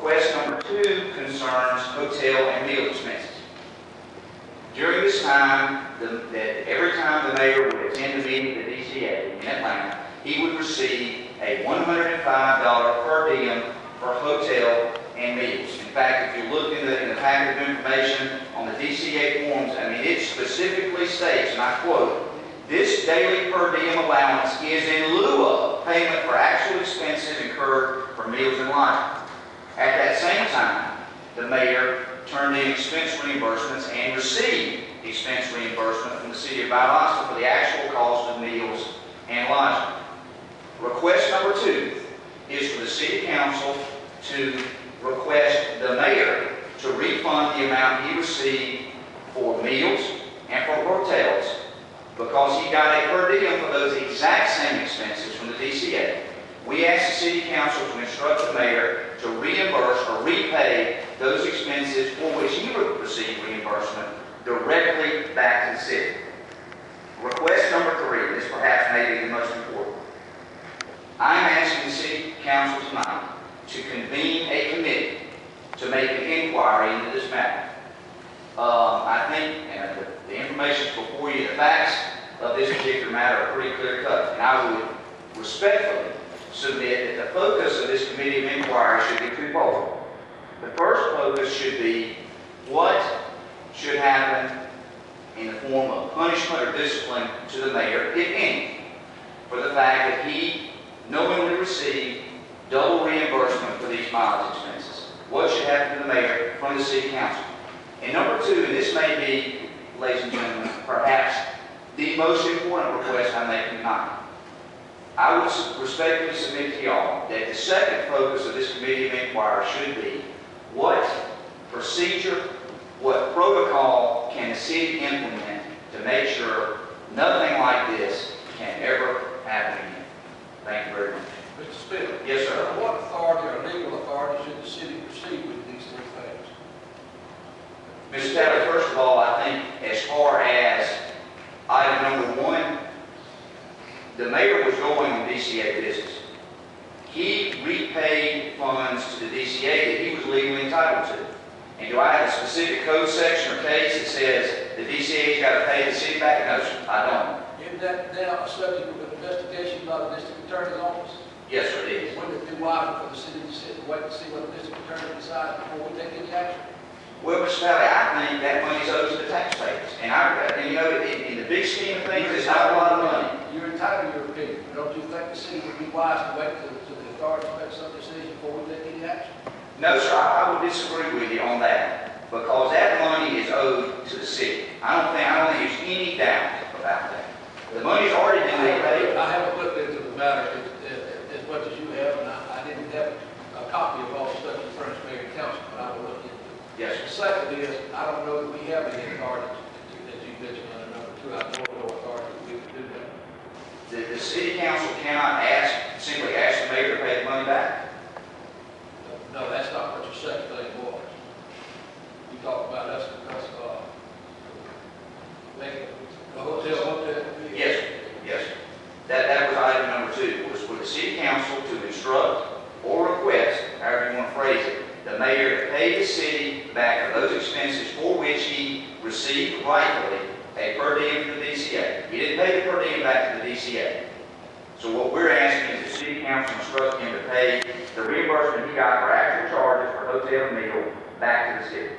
Request number 2 concerns hotel and meal expenses. During this time, every time the mayor would attend a meeting at the DCA in Atlanta, he would receive a $105 per diem for hotel and meals. In fact, if you look in the packet of information on the DCA forms, I mean, it specifically states, and I quote, "This daily per diem allowance is in lieu of payment for actual expenses incurred for meals and lodging." At that same time, the mayor turned in expense reimbursements and received expense reimbursement from the city of Valdosta for the actual cost of meals and lodging. Request number 2 is for the city council to request the mayor to refund the amount he received for meals and for hotels because he got a per diem for those exact same expenses from the DCA. We ask the city council to instruct the mayor to reimburse or repay those expenses for which he would receive reimbursement directly back to the city. Request number 3, this perhaps may be the most important. I'm asking the city council tonight to convene a committee to make an inquiry into this matter. I think, and the information is before you, the facts of this particular matter are pretty clear cut, and I would respectfully submit that the focus of this committee of inquiry should be twofold. The first focus should be what should happen in the form of punishment or discipline to the mayor, if any, for the fact that he knowingly received double reimbursement for these mileage expenses. What should happen to the mayor from the city council? And number 2, and this may be, ladies and gentlemen, perhaps the most important request I make tonight. I would respectfully submit to y'all that the second focus of this committee of inquiry should be what procedure, what protocol can the city implement to make sure nothing like this can ever happen again. Thank you very much. Mr. Spiller. Yes, sir. What authority or legal authority should the city proceed with these 3 things? Mr. Taylor, first of all, I think as far as item number 1, the mayor was going on DCA business. He repaid funds to the DCA that he was legally entitled to. And do I have a specific code section or case that says the DCA's got to pay the city back? No, sir, I don't. Isn't that now a subject of investigation by the district attorney's office? Yes, sir, it is. Wouldn't it be wiser for the city to sit and wait to see what the district attorney decides before we take any action? Well, Mr. Valley, I think that money's owed to the taxpayers. And you know, in the big scheme of things, it's not a lot of money. You're entitled to your opinion. Don't you think the city would be wise to wait to the authority to make some decision before we take any action? No, sir, I would disagree with you on that. Because that money is owed to the city. I don't think there's any doubt about that. The money's already been paid. I haven't looked into the matter as much as you have, and I didn't have a copy of all the stuff you furnished mayor and council, but I will look into it. Yes, sir. Second is, I don't know that we have any authority, as you mentioned under number 2, I don't know authority that we would do that. The city council cannot simply ask the mayor to pay the money back. No, that's not what your second thing was. You talked about us making a hotel. Yes, sir. Yes, sir. That was item number 2, was for the city council to instruct or request, however you want to phrase it, the mayor to pay the city back for those expenses for which he received rightfully a per diem from the DCA. He didn't pay the per diem back to the DCA. So what we're asking is the city council instruct him to pay the reimbursement he got for actual charges for hotel and meal back to the city.